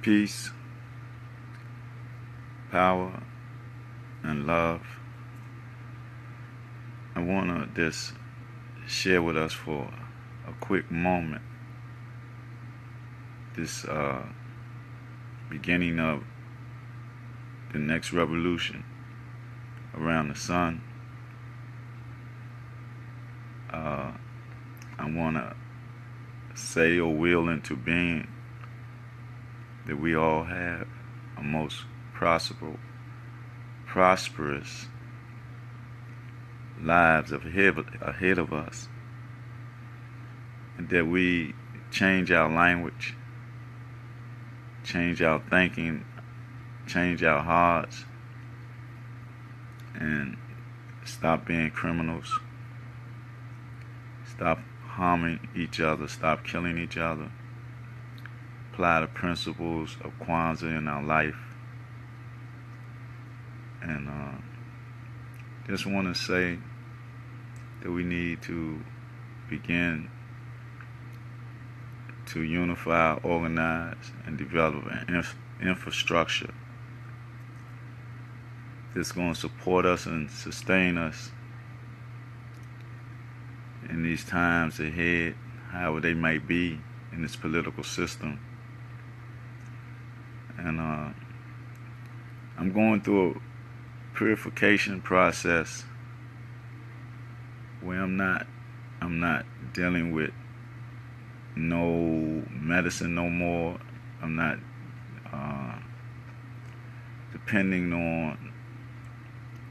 Peace, power, and love. I want to just share with us for a quick moment this beginning of the next revolution around the sun. I want to say or will into being that we all have a most prosperous lives ahead of us, and that we change our language, change our thinking, change our hearts, and stop being criminals, stop harming each other, stop killing each other, apply the principles of Kwanzaa in our life. And just want to say that we need to begin to unify, organize, and develop an infrastructure that's going to support us and sustain us in these times ahead, however they might be in this political system. And I'm going through a purification process where I'm not dealing with no medicine no more. I'm not depending on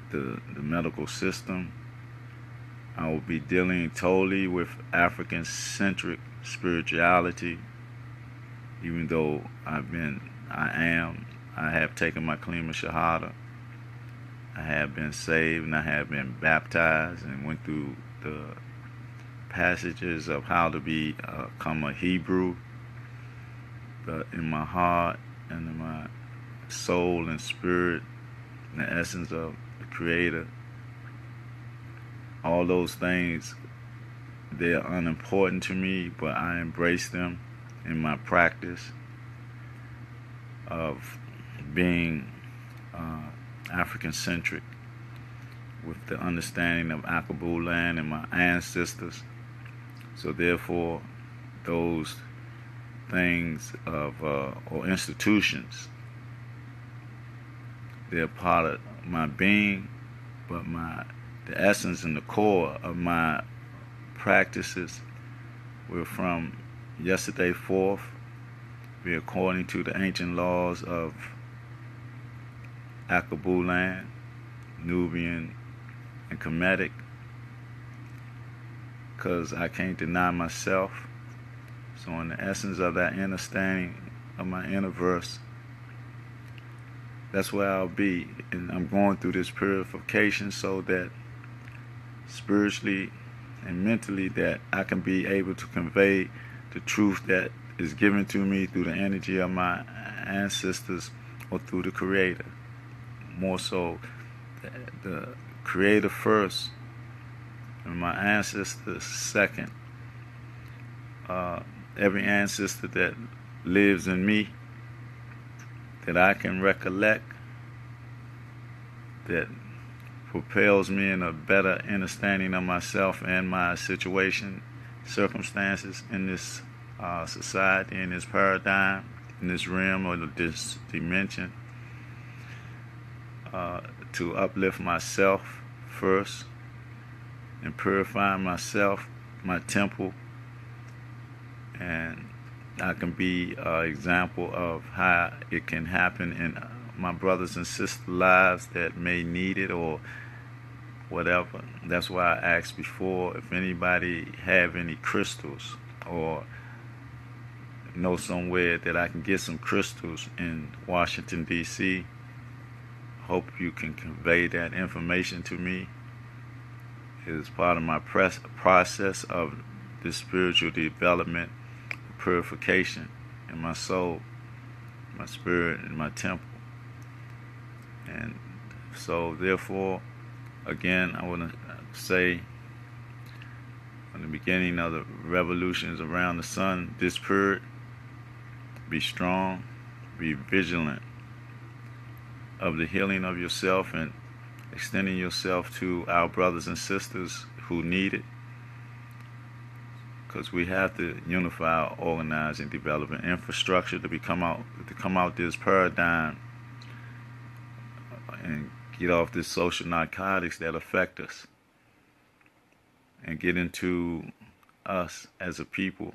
the medical system. I will be dealing totally with African-centric spirituality, even though I have taken my Kalima Shahada. I have been saved and I have been baptized and went through the passages of how to become a Hebrew, but in my heart and in my soul and spirit, in the essence of the Creator, all those things, they're unimportant to me, but I embrace them in my practice of being African-centric, with the understanding of Akabul land and my ancestors. So therefore, those things or institutions, they're part of my being, but the essence and the core of my practices were from yesterday forth, be according to the ancient laws of Akabul land, Nubian, and Kemetic, because I can't deny myself. So in the essence of that understanding of my inner verse, that's where I'll be. And I'm going through this purification so that spiritually and mentally that I can be able to convey the truth that is given to me through the energy of my ancestors or through the Creator. More so the Creator first and my ancestors second. Every ancestor that lives in me that I can recollect, that propels me in a better understanding of myself and my situation, circumstances in this society, in this paradigm, in this realm or this dimension, to uplift myself first and purify myself, my temple, and I can be an example of how it can happen in my brothers and sisters' lives that may need it or whatever. That's why I asked before if anybody have any crystals or know somewhere that I can get some crystals in Washington, D.C. Hope you can convey that information to me. It is part of my process of this spiritual development, purification in my soul, my spirit, and my temple. And so therefore, again, I want to say from the beginning of the revolutions around the sun, this period, be strong, be vigilant of the healing of yourself and extending yourself to our brothers and sisters who need it. Because we have to unify, organize, and develop an infrastructure to come out this paradigm and get off this social narcotics that affect us, and get into us as a people,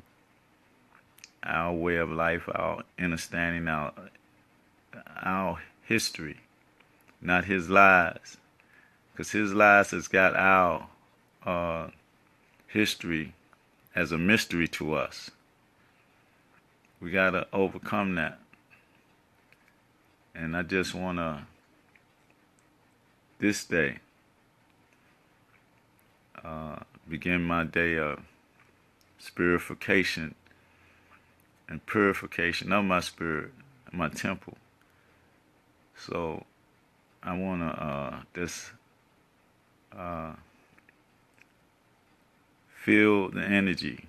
our way of life, our understanding, our history, not his lies, because his lies has got our history as a mystery to us. We got to overcome that. And I just want to, this day, begin my day of spirification and purification of my spirit, my temple. So I want to just feel the energy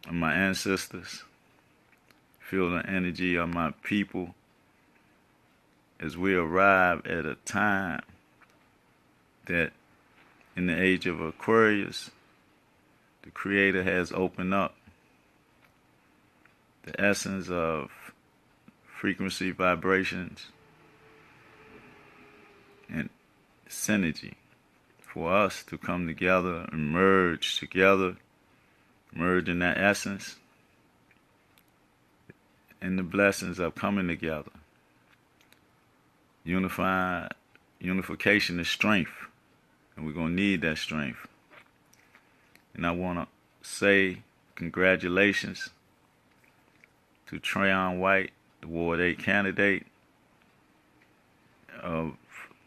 of my ancestors, feel the energy of my people as we arrive at a time that in the age of Aquarius, the Creator has opened up the essence of frequency vibrations and synergy for us to come together and merge together, merge in that essence, and the blessings of coming together. Unification is strength, and we're going to need that strength. And I want to say congratulations to Trayon White, the Ward 8 candidate of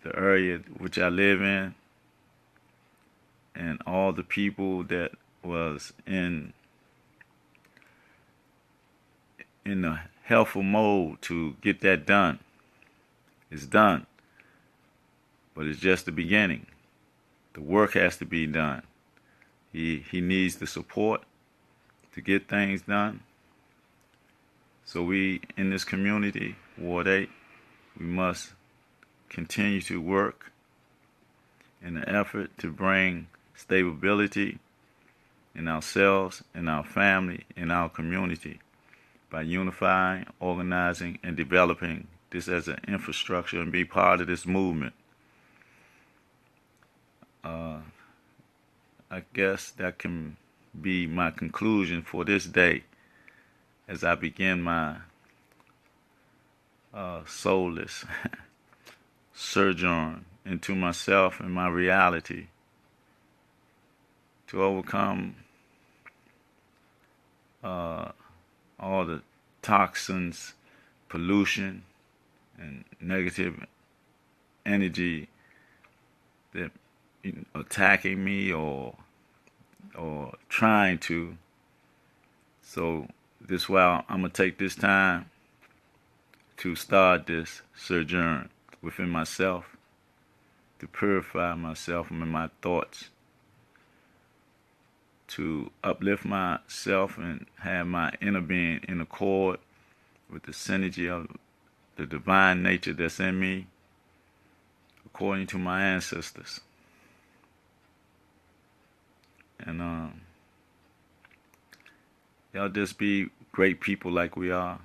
the area which I live in, and all the people that was in the helpful mode to get that done. It's done, but it's just the beginning. The work has to be done. He needs the support to get things done. So we, in this community, Ward 8, we must continue to work in an effort to bring stability in ourselves, in our family, in our community, by unifying, organizing, and developing this as an infrastructure and be part of this movement. I guess that can be my conclusion for this day as I begin my soulless sojourn into myself and my reality to overcome all the toxins, pollution, and negative energy that attacking me or trying to. So this while I'm gonna take this time to start this sojourn within myself, to purify myself and my thoughts, to uplift myself and have my inner being in accord with the synergy of the divine nature that's in me, according to my ancestors. And y'all just be great people like we are.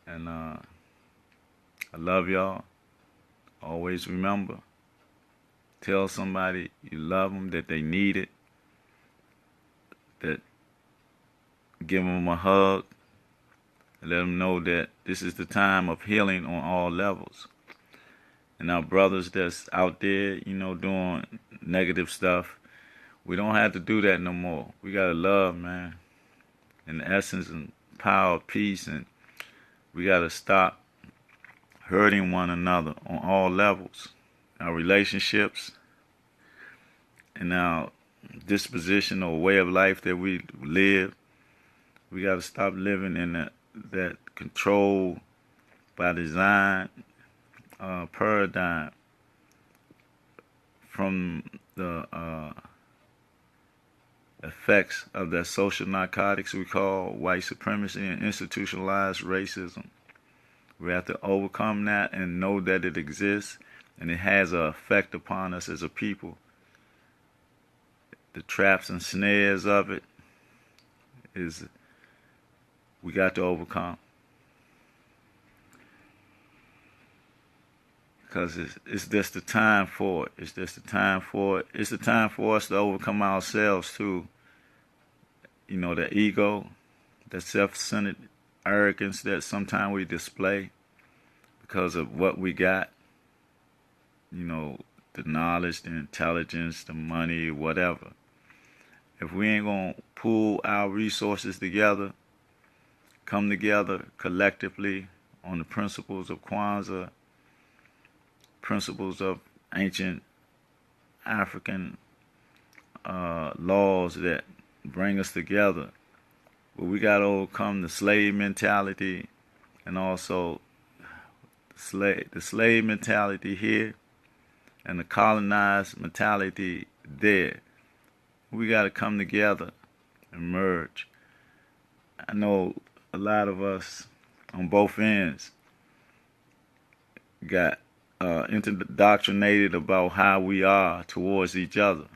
And I love y'all. Always remember, tell somebody you love them, that they need it, that give them a hug, and let them know that this is the time of healing on all levels. And our brothers that's out there, doing negative stuff, we don't have to do that no more. We got to love, man, and the essence and power of peace, and we got to stop hurting one another on all levels. Our relationships and our disposition or way of life that we live, we got to stop living in that control by design paradigm from the effects of that social narcotics we call white supremacy and institutionalized racism. We have to overcome that and know that it exists and it has an effect upon us as a people. The traps and snares of it is we got to overcome. Because it's just the time for it. It's just the time for it. It's the time for us to overcome ourselves too. You know, the ego, the self-centered arrogance that sometimes we display because of what we got. You know, the knowledge, the intelligence, the money, whatever. If we ain't going to pool our resources together, come together collectively on the principles of Kwanzaa, principles of ancient African laws that bring us together. But we got to overcome the slave mentality and also the slave mentality here and the colonized mentality there. We got to come together and merge. I know a lot of us on both ends got indoctrinated about how we are towards each other.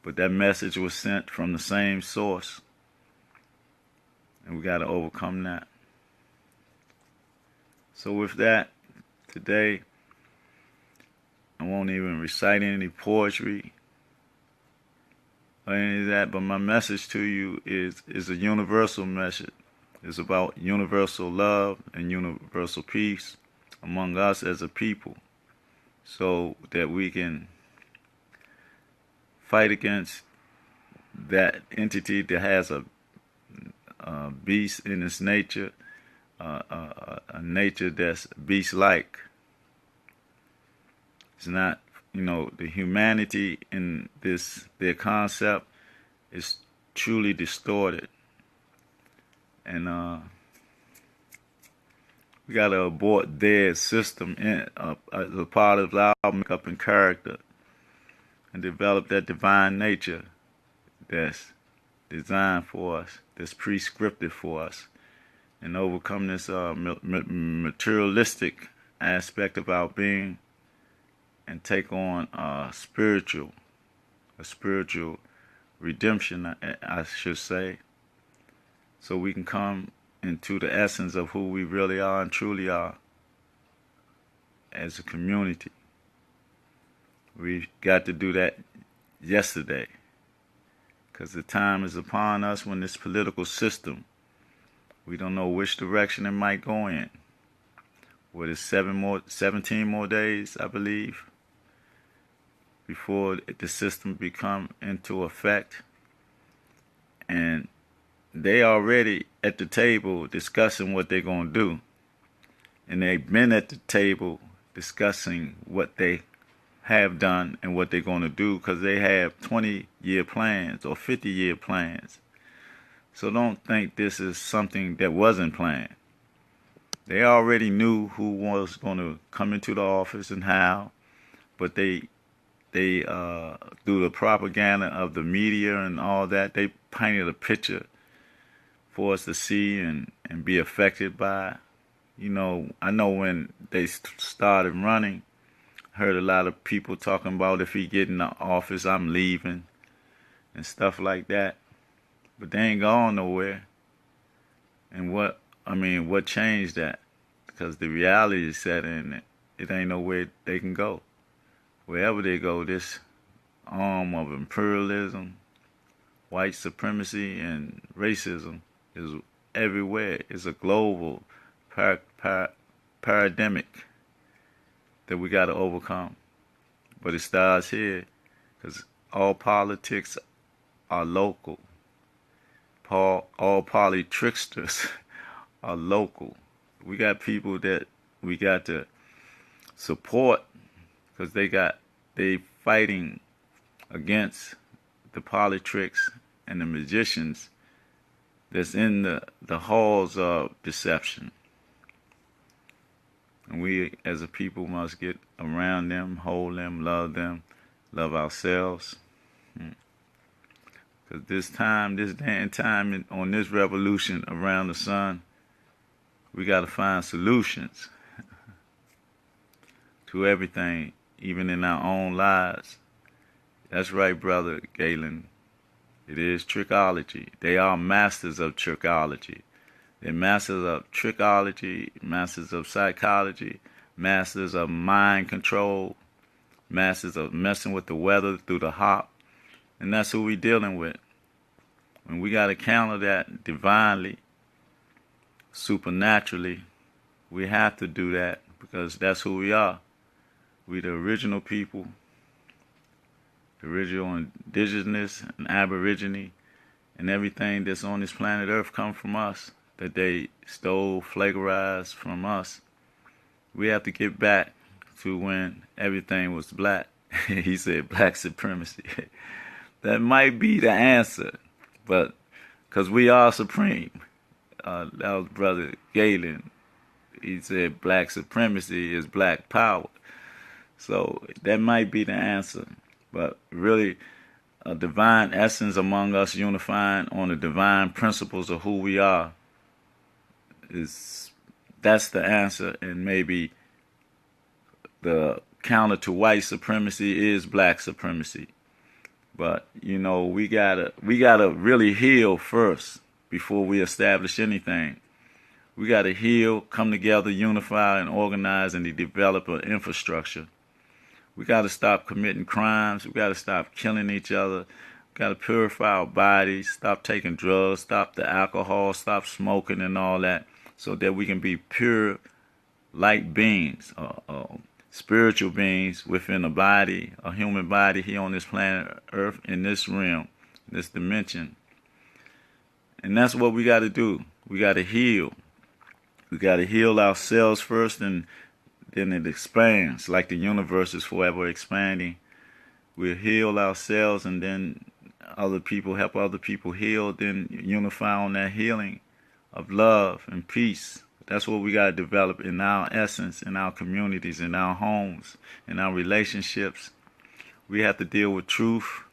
But that message was sent from the same source. And we got to overcome that. So with that, today, I won't even recite any poetry or any of that, but my message to you is a universal message. It's about universal love and universal peace among us as a people, so that we can fight against that entity that has a beast in its nature, a nature that's beast-like. It's not, the humanity in their concept is truly distorted. And we got to abort their system as a part of our makeup and character and develop that divine nature that's designed for us, that's prescriptive for us, and overcome this materialistic aspect of our being and take on a spiritual redemption, I should say, so we can come into the essence of who we really are and truly are as a community. We got to do that yesterday, because the time is upon us when this political system, we don't know which direction it might go in. What is 17 more days, I believe, before the system become into effect. And they already at the table discussing what they're going to do. And they've been at the table discussing what they have done and what they're going to do, because they have 20-year plans or 50-year plans. So don't think this is something that wasn't planned. They already knew who was going to come into the office and how, but they through the propaganda of the media and all that, they painted a picture for us to see and be affected by. I know when they started running, heard a lot of people talking about, if he get in the office, I'm leaving and stuff like that. But they ain't gone nowhere. And what changed that? Because the reality is set in, it ain't nowhere they can go. Wherever they go, this arm of imperialism, white supremacy, and racism is everywhere. It's a global paradigmic that we got to overcome. But it starts here, because all politics are local. All politricksters are local. We got people that we got to support, because they fighting against the politricks and the magicians that's in the halls of deception. And we as a people must get around them, hold them, love ourselves. Because this day and time on this revolution around the sun, we got to find solutions to everything, even in our own lives. That's right, Brother Galen. It is trickology. They are masters of trickology. They're masters of trickology, masters of psychology, masters of mind control, masters of messing with the weather through the hop. And that's who we're dealing with. And we got to counter that divinely, supernaturally. We have to do that because that's who we are. We the original people, the original indigenous and aborigine, and everything that's on this planet Earth come from us, that they stole, flagrized from us. We have to get back to when everything was black. He said black supremacy. That might be the answer, but because we are supreme. That was Brother Galen. He said black supremacy is black power. So that might be the answer. But really, a divine essence among us unifying on the divine principles of who we are, that's the answer. And maybe the counter to white supremacy is black supremacy. But we gotta really heal first before we establish anything. We gotta heal, come together, unify, and organize, and develop an infrastructure. We gotta stop committing crimes. We gotta stop killing each other. We gotta purify our bodies. Stop taking drugs. Stop the alcohol. Stop smoking and all that, so that we can be pure light beings. Spiritual beings within a body, a human body here on this planet Earth, in this realm, this dimension. And that's what we got to do. We got to heal. We got to heal ourselves first, and then it expands like the universe is forever expanding. We'll heal ourselves, and then other people help other people heal, then unify on that healing of love and peace. That's what we got to develop in our essence, in our communities, in our homes, in our relationships. We have to deal with truth.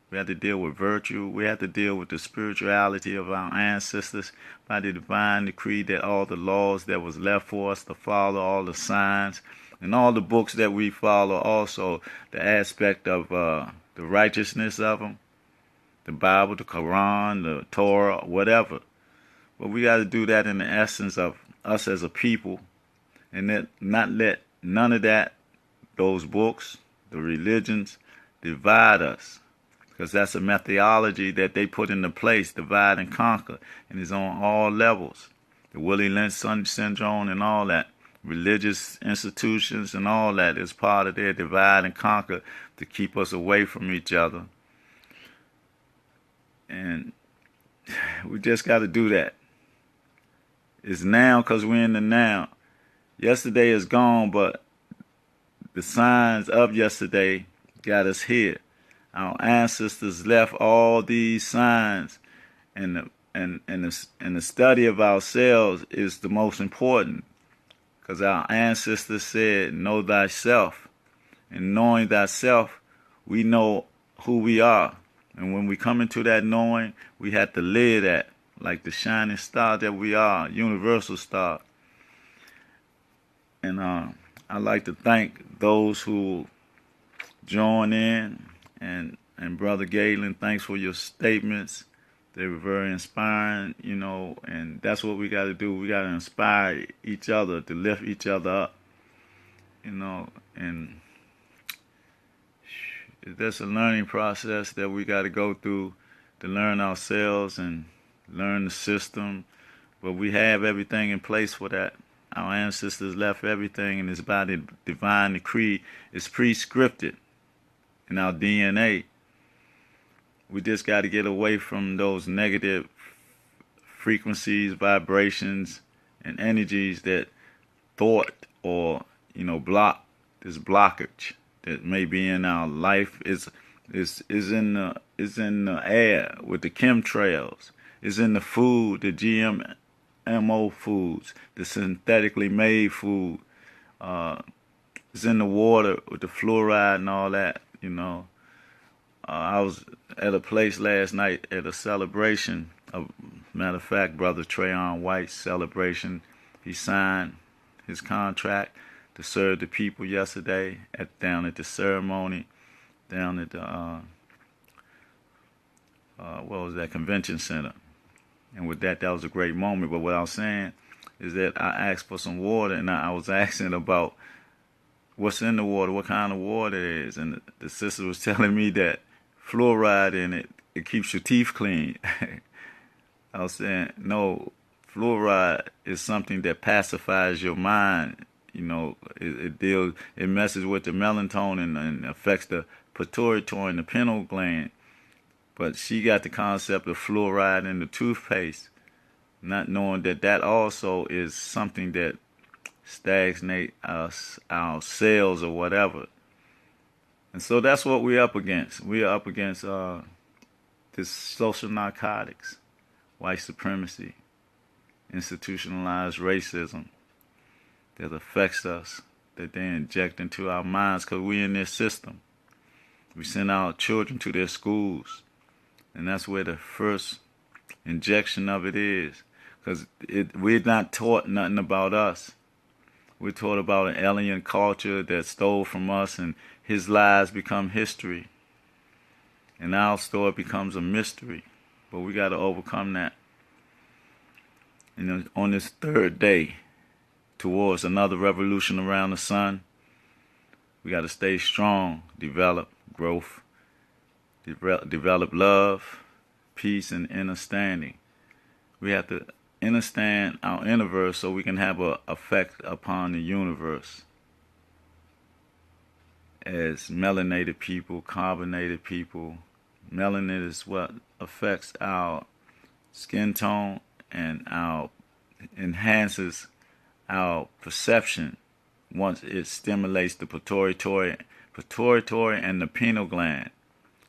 We have to deal with virtue. We have to deal with the spirituality of our ancestors by the divine decree that all the laws that was left for us to follow, all the signs, and all the books that we follow, also the aspect of the righteousness of them, the Bible, the Quran, the Torah, whatever. But we got to do that in the essence of us as a people, and not let none of that, those books, the religions, divide us, because that's a methodology that they put into place, divide and conquer, and it's on all levels. The Willie Lynch syndrome and all that, religious institutions and all that is part of their divide and conquer to keep us away from each other. And we just got to do that. It's now because we're in the now. Yesterday is gone, but the signs of yesterday got us here. Our ancestors left all these signs, and the study of ourselves is the most important, because our ancestors said, "Know thyself," and knowing thyself, we know who we are. And when we come into that knowing, we have to live that. Like the shining star that we are, universal star. And I'd like to thank those who join in. And Brother Galen, thanks for your statements. They were very inspiring, and that's what we got to do. We got to inspire each other, to lift each other up, and that's a learning process that we got to go through to learn ourselves and learn the system, but we have everything in place for that. Our ancestors left everything, and it's by the divine decree. It's pre-scripted in our DNA. We just got to get away from those negative frequencies, vibrations, and energies that thought or block this blockage that may be in our life. Is in the air with the chemtrails. Is in the food, the GMO foods, the synthetically made food. It's in the water with the fluoride and all that, I was at a place last night at a celebration. Matter of fact, Brother Trayon White's celebration. He signed his contract to serve the people yesterday down at the ceremony, down at the what was that, convention center. And with that was a great moment. But what I was saying is that I asked for some water, and I was asking about what's in the water, what kind of water it is. And the sister was telling me that fluoride in it, it keeps your teeth clean. I was saying, no, fluoride is something that pacifies your mind. You know, it messes with the melatonin and affects the pituitary and the pineal gland. But she got the concept of fluoride in the toothpaste, not knowing that also is something that stagnate our cells or whatever. And so that's what we're up against. We are up against this social narcotics, white supremacy, institutionalized racism that affects us, that they inject into our minds because we're in their system. We send our children to their schools, and that's where the first injection of it is, because we're not taught nothing about us. We're taught about an alien culture that stole from us, and his lies become history, and our story becomes a mystery. But we got to overcome that. And on this third day towards another revolution around the sun, we got to stay strong, develop growth, develop love, peace, and understanding. We have to understand our universe so we can have an effect upon the universe. As melanated people, carbonated people, melanin is what affects our skin tone and enhances our perception once it stimulates the pituitary and the pineal gland.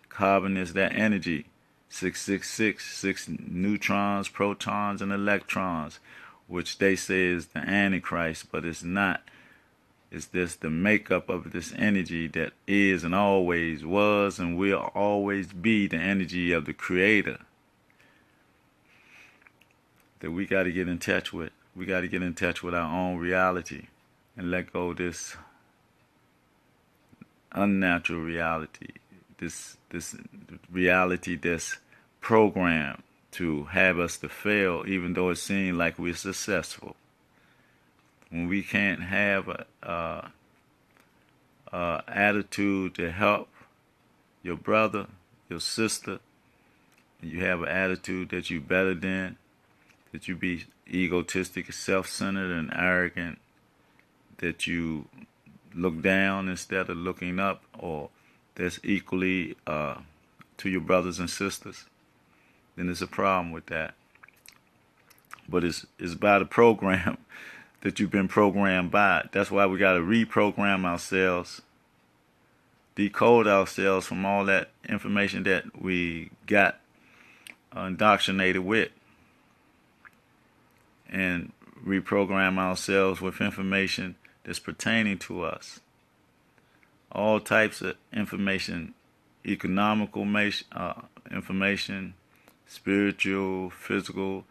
Carbon is that energy, 666, 6 neutrons, protons, and electrons, which they say is the Antichrist, but it's not. It's just the makeup of this energy that is and always was and will always be the energy of the Creator that we got to get in touch with. We got to get in touch with our own reality and let go of this unnatural reality, this reality that's programmed to have us to fail, even though it seems like we're successful. When we can't have a attitude to help your brother, your sister, and you have an attitude that you're better than, that you be egotistic, self-centered, and arrogant, that you look down instead of looking up, or that's equally to your brothers and sisters, then there's a problem with that. But it's by the program that you've been programmed by. That's why we got to reprogram ourselves, decode ourselves from all that information that we got indoctrinated with, and reprogram ourselves with information that's pertaining to us. All types of information, economical information, spiritual, physical,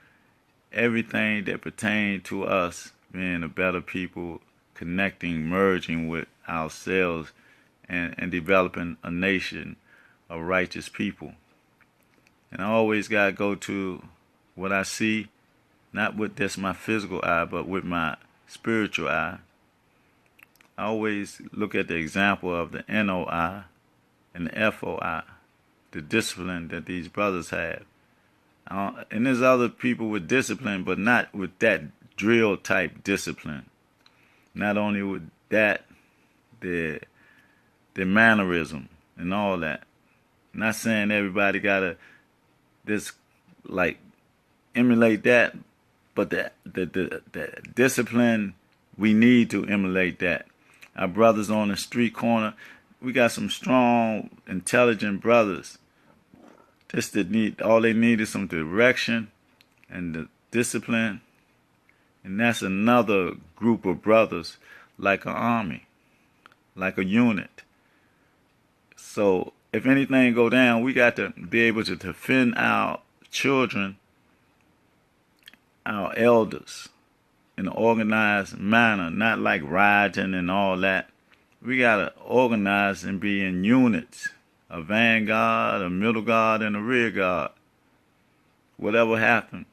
everything that pertains to us being a better people, connecting, merging with ourselves, and developing a nation of righteous people. And I always got to go to what I see, not with just my physical eye, but with my spiritual eye. I always look at the example of the NOI and the FOI, the discipline that these brothers have. And there's other people with discipline, but not with that drill type discipline. Not only with that, their mannerism and all that. Not saying everybody gotta just like emulate that, but the discipline, we need to emulate that. Our brothers on the street corner, we got some strong, intelligent brothers. Just that all they need is some direction and the discipline. And that's another group of brothers, like an army, like a unit. So if anything go down, we got to be able to defend our children, our elders, in an organized manner, not like rioting and all that. We got to organize and be in units, a vanguard, a middle guard, and a rear guard. Whatever happens,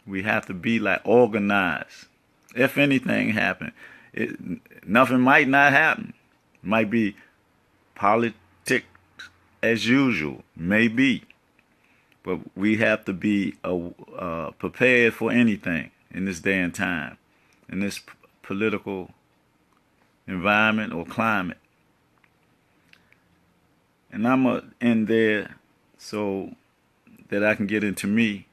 we have to be like organized. If anything happen, nothing might not happen. Might be politics as usual, maybe. But we have to be prepared for anything in this day and time, in this political environment or climate. And I'm going to end there so that I can get into me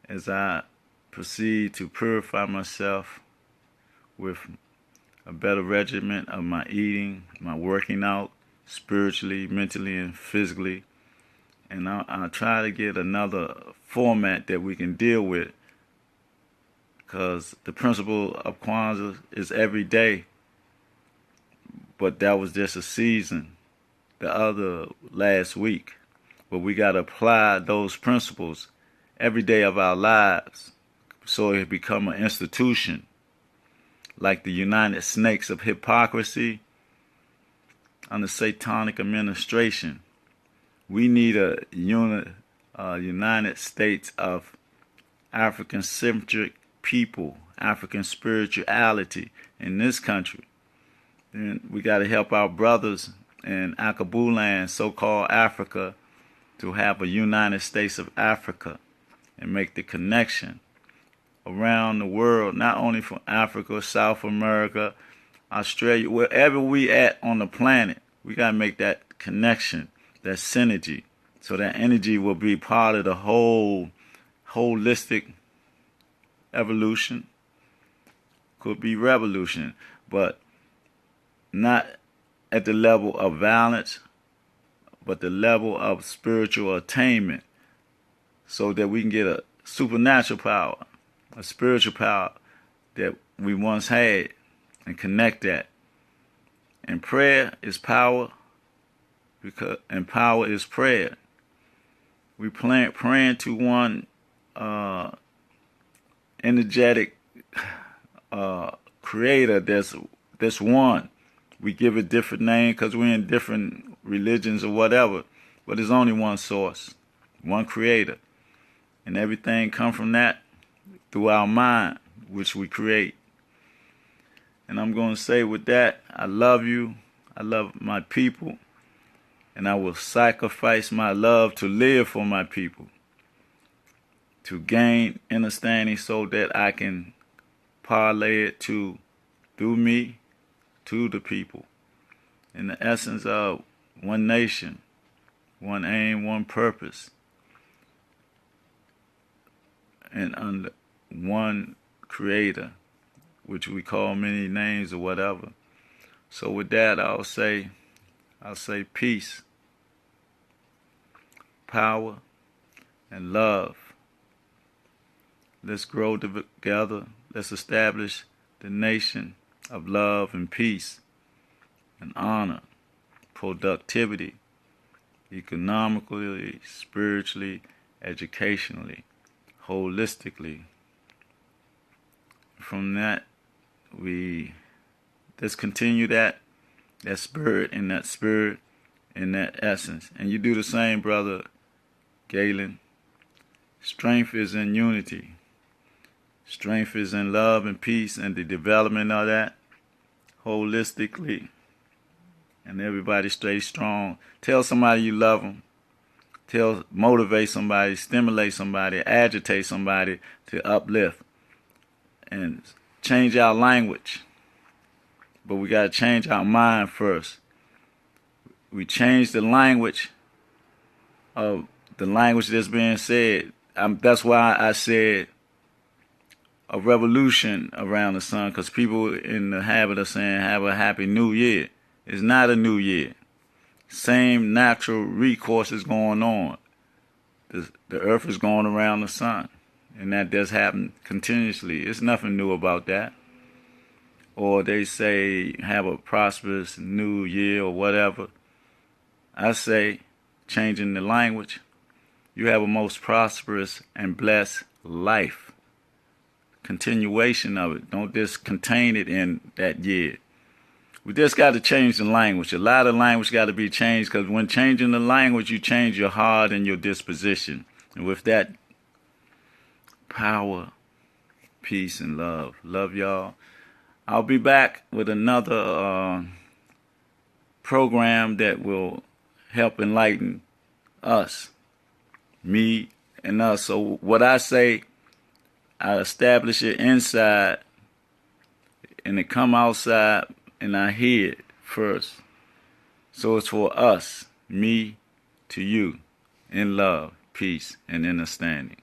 as I proceed to purify myself with a better regimen of my eating, my working out, spiritually, mentally, and physically. And I'll try to get another format that we can deal with, because the principle of Kwanzaa is every day, but that was just a season, the other last week. But we got to apply those principles every day of our lives so it become an institution, like the United Snakes of Hypocrisy under satanic administration. We need a United States of African-centric people, African spirituality in this country. And we got to help our brothers in Akabulan, so-called Africa, to have a United States of Africa and make the connection around the world, not only from Africa, South America, Australia, wherever we at on the planet. We got to make that connection, that synergy, so that energy will be part of the whole holistic evolution. Could be revolution, but not at the level of violence, but the level of spiritual attainment, so that we can get a supernatural power, a spiritual power that we once had, and connect that. And prayer is power, and power is prayer. We praying to one energetic creator that's one. We give it different name because we're in different religions or whatever, but there's only one source, one creator, and everything come from that through our mind, which we create. And I'm going to say with that, I love you, I love my people, and I will sacrifice my love to live for my people, to gain understanding so that I can parlay it through me to the people, in the essence of one nation, one aim, one purpose, and under one creator, which we call many names or whatever. So with that, I'll say peace, power, and love. Let's grow together. Let's establish the nation of love and peace and honor, productivity, economically, spiritually, educationally, holistically. From that, let's continue that spirit and that essence. And you do the same, brother Galen. Strength is in unity. Strength is in love and peace and the development of that holistically. And everybody stay strong. Tell somebody you love them. Motivate somebody, stimulate somebody, agitate somebody to uplift. And change our language. But we got to change our mind first. We change the language of the language that's being said. That's why I said a revolution around the sun, because people in the habit of saying have a happy new year. It's not a new year. Same natural recourse is going on. The earth is going around the sun, and that does happen continuously. It's nothing new about that. Or they say have a prosperous new year or whatever. I say, changing the language, you have a most prosperous and blessed life. Continuation of it. Don't just contain it in that year. We just got to change the language. A lot of language got to be changed, because when changing the language, you change your heart and your disposition. And with that, power, peace, and love. Love y'all. I'll be back with another program that will help enlighten us, me and us. So what I say, I establish it inside, and it come outside, and I hear it first. So it's for us, me to you, in love, peace, and understanding.